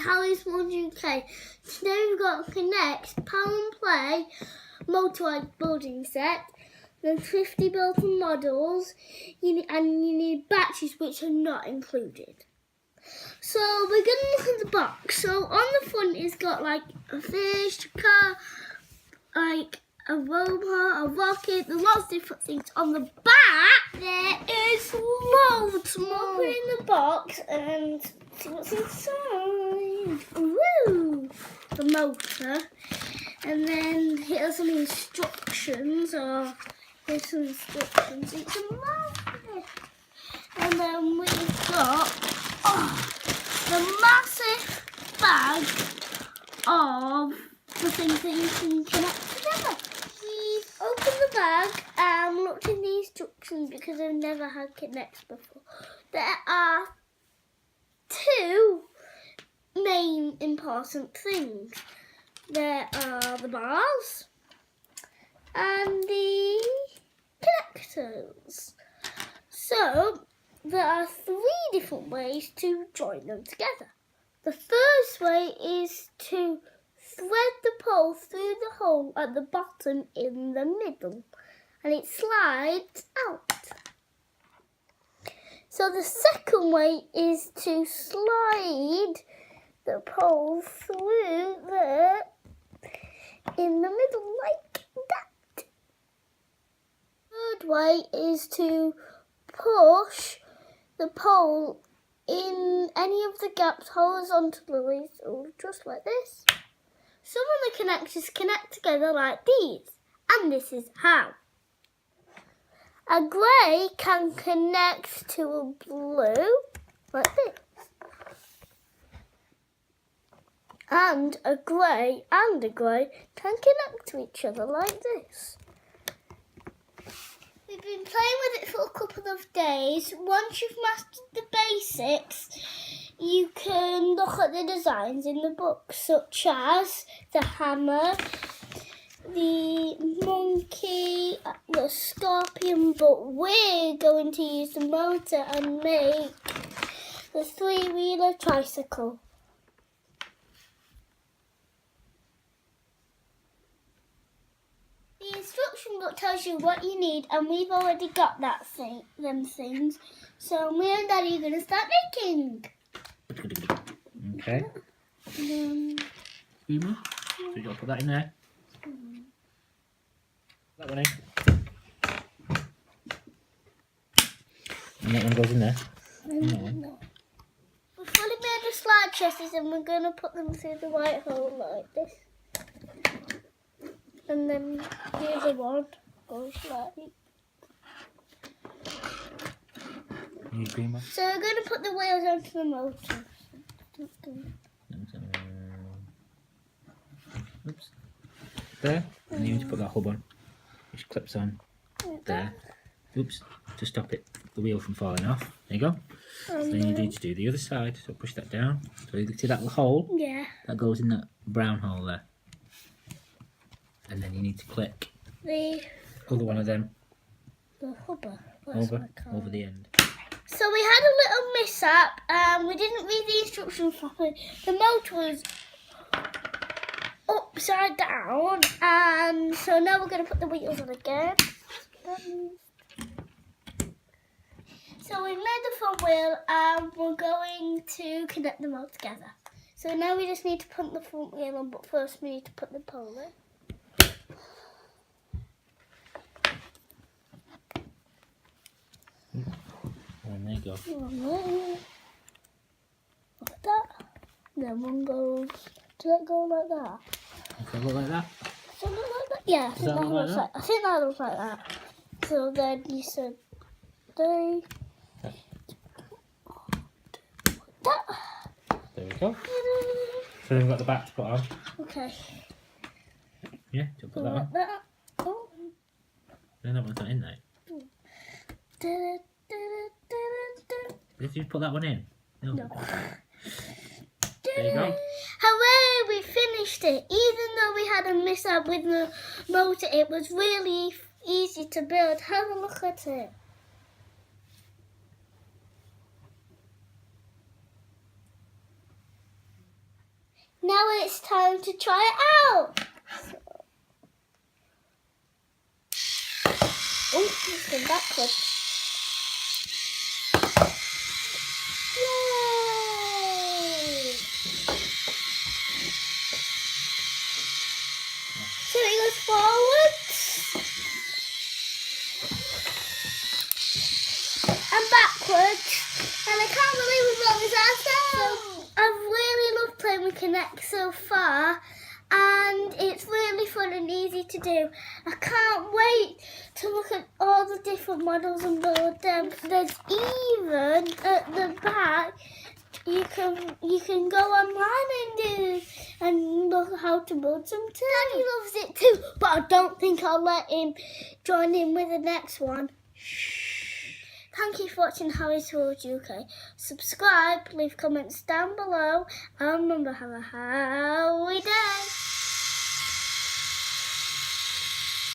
Tally's Mod UK. Today we've got Connect, Power and Play, motorbike building set, then 50 built-in models, and you need batteries which are not included. So we're going to look at the box. So on the front it's got like a fish, a car, like a robot, a rocket, there's lots of different things. On the back there is loads more. Put it in the box and see what's inside. Woo! The motor. And then here's some instructions. Here's some instructions. It's a magnet. And then we've got the massive bag of the things that you can connect together. We've opened the bag and looked in the instructions because I've never had Connects before. There are two main important things. There are the bars and the connectors. So there are three different ways to join them together. The first way is to thread the pole through the hole at the bottom in the middle and it slides out. So the second way is to slide the pole through there in the middle like that. Third way is to push the pole in any of the gaps horizontally, so just like this. Some of the connectors connect together like these, and this is how. A grey can connect to a blue like this. And a grey can connect to each other like this. We've been playing with it for a couple of days. Once you've mastered the basics, you can look at the designs in the book, such as the hammer, the monkey, the scorpion, but we're going to use the motor and make the three-wheeler tricycle. The instruction book tells you what you need, and we've already got them things. So me and Daddy are going to start making. Okay. Beamer. So you got to put that in there. That one in. And that one goes in there. No. We've fully made the slide chassis, and we're going to put them through the white hole like this. And then the other one goes like. Need Beamer. So we're going to put the wheels onto the motor. Oops. There. And you need to put that hub on, which clips on there. Oops. To stop it, the wheel from falling off. There you go. Then you need to do the other side. So push that down. So you see that little hole? Yeah. That goes in that brown hole there. And then you need to click The other one of them hubber. over the end. So we had a little mishap. We didn't read the instructions properly. The motor was upside down, and so now we're going to put the wheels on again. So we made the front wheel, and we're going to connect them all together. So now we just need to put the front wheel on, but first we need to put the pole in. And there you go. Look at that. Then one goes. Does that go like that? Does that look like that? Does that look like that? Yeah, I think that looks like. I think that looks like that. So then you said they. That. There we go. So then we've got the back to put on. Okay. Yeah, do you put that on? Like that. Oh. No, that one's not in there. Did you put that one in? No. There you go. Hooray, we finished it. Even though we had a mishap with the motor, it was really easy to build. Have a look at it. Now it's time to try it out. Oh, it's gone backwards. Yay! So it goes forwards and backwards. And I can't believe we've got this ourselves. So I've really loved playing with Connect so far. And it's really fun and easy to do. I can't wait to look at all the different models and build them. There's even at the back you can go online and look how to build some too. Daddy loves it too, but I don't think I'll let him join in with the next one. Thank you for watching Harry's Tools UK. Subscribe, leave comments down below, and remember, have a